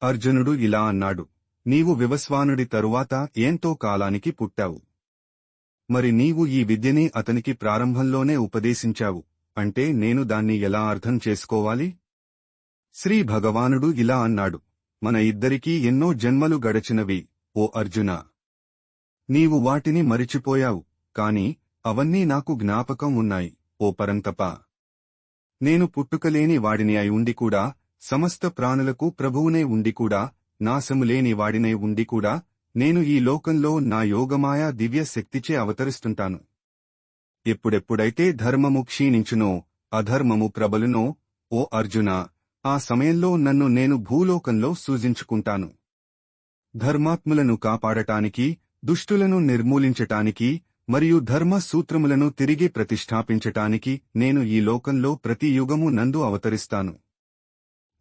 అర్జునుడు ఇలా అన్నాడు, నీవు వివస్వానుడి తరువాత ఎంతో కాలానికి పుట్టావు. మరి నీవు ఈ విద్యని అతనికి ప్రారంభంలోనే ఉపదేశించావు అంటే నేను దాన్ని ఎలా అర్థం చేసుకోవాలి? శ్రీ భగవానుడు ఇలా అన్నాడు, మన ఇద్దరికీ ఎన్నో జన్మలు గడచినవి, ఓ అర్జునా. నీవు వాటిని మరిచిపోయావు, కాని అవన్నీ నాకు జ్ఞాపకం ఉన్నాయి, ఓ పరంతపా. నేను పుట్టుకలేని వాడిని అయి ఉండి కూడా, సమస్త ప్రాణులకు ప్రభువునే ఉండి కూడా, నాశములేని వాడినై ఉండి కూడా, నేను ఈ లోకంలో నా యోగమాయా దివ్య శక్తిచే అవతరిస్తుంటాను. ఎప్పుడెప్పుడైతే ధర్మము క్షీణించునో, అధర్మము ప్రబలునో, ఓ అర్జునా, ఆ సమయంలో నన్ను నేను భూలోకంలో సూచించుకుంటాను. ధర్మాత్ములను కాపాడటానికి, దుష్టులను నిర్మూలించటానికి మరియు ధర్మ సూత్రములను తిరిగి ప్రతిష్ఠాపించటానికి నేను ఈ లోకంలో ప్రతి యుగము నందు అవతరిస్తాను.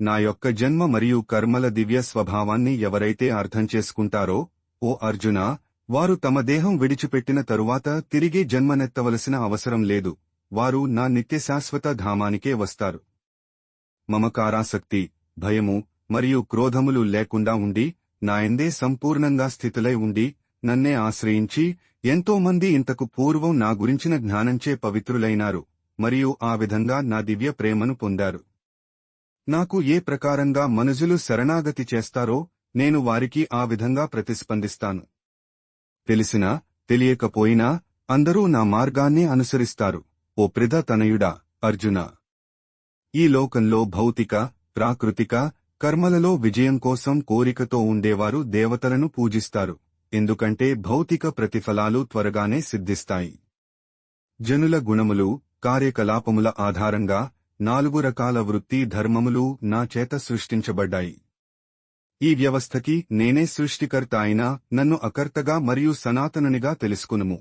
నా యొక్క జన్మ మరియు కర్మల దివ్య స్వభావాన్ని ఎవరైతే అర్థం చేసుకుంటారో, ఓ అర్జునా, వారు తమ దేహం విడిచిపెట్టిన తరువాత తిరిగి జన్మనెత్తవలసిన అవసరం లేదు, వారు నా నిత్యశాశ్వత ధామానికే వస్తారు. మమకారాసక్తి, భయము మరియు క్రోధములు లేకుండా ఉండి, నాయందే సంపూర్ణంగా స్థితులై ఉండి, నన్నే ఆశ్రయించి, ఎంతోమంది ఇంతకు పూర్వం నా గురించిన జ్ఞానంచే పవిత్రులైనారు మరియు ఆ విధంగా నా దివ్య ప్రేమను పొందారు. నాకు ఏ ప్రకారంగా మనుజులు శరణాగతి చేస్తారో నేను వారికి ఆ విధంగా ప్రతిస్పందిస్తాను. తెలిసినా తెలియకపోయినా అందరూ నా మార్గాన్ని అనుసరిస్తారు, ఓ ప్రిధ తనయుడా అర్జునా. ఈ లోకంలో భౌతిక, ప్రాకృతిక కర్మలలో విజయం కోసం కోరికతో ఉండేవారు దేవతలను పూజిస్తారు, ఎందుకంటే భౌతిక ప్రతిఫలాలు త్వరగానే సిద్ధిస్తాయి. జనుల గుణములు, కార్యకలాపముల ఆధారంగా 4 రకాల వృత్తి ధర్మములు నా చేత సృష్టించబడ్డాయి. ఈ వ్యవస్థకి నేనే సృష్టికర్త అయినా నన్ను అకర్తగా మరియు సనాతనునిగా తెలుసుకునుము.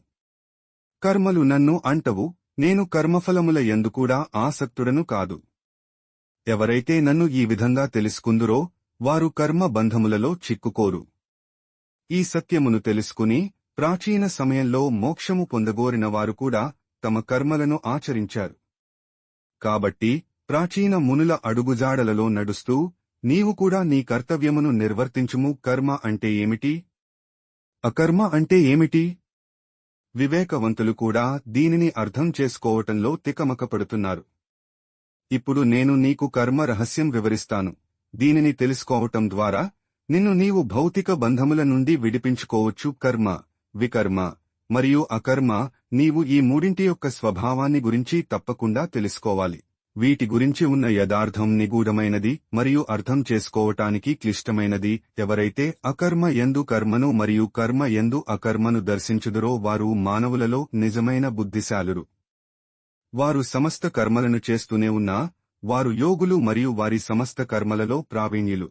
కర్మలు నన్ను అంటవు, నేను కర్మఫలముల యందుకూడా ఆసక్తుడను కాదు. ఎవరైతే నన్ను ఈ విధంగా తెలుసుకుందురో వారు కర్మ బంధములలో చిక్కుకోరు. ఈ సత్యమును తెలుసుకుని ప్రాచీన సమయంలో మోక్షము పొందగోరిన వారు కూడా తమ కర్మలను ఆచరించారు. కాబట్టి ప్రాచీన మునుల అడుగుజాడలలో నడుస్తూ నీవు కూడా నీ కర్తవ్యమును నిర్వర్తించుము. కర్మ అంటే ఏమిటి? అకర్మ అంటే ఏమిటి? వివేకవంతులు కూడా దీనిని అర్థం చేసుకోవటంలో తికమకపడుతున్నారు. ఇప్పుడు నేను నీకు కర్మ రహస్యం వివరిస్తాను. దీనిని తెలుసుకోవటం ద్వారా నిన్ను నీవు భౌతిక బంధముల నుండి విడిపించుకోవచ్చు. కర్మ, వికర్మ మరియు అకర్మ, నీవు ఈ మూడింటి యొక్క స్వభావాన్ని గురించి తప్పకుండా తెలుసుకోవాలి. వీటి గురించి ఉన్న యథార్థం నిగూఢమైనది మరియు అర్థం చేసుకోవటానికి క్లిష్టమైనది. ఎవరైతే అకర్మ యందు కర్మను మరియు కర్మ యందు అకర్మను దర్శించుదురో వారు మానవులలో నిజమైన బుద్ధిశాలురు. వారు సమస్త కర్మలను చేస్తూనే ఉన్నా వారు యోగులు మరియు వారి సమస్త కర్మలలో ప్రావీణ్యులు.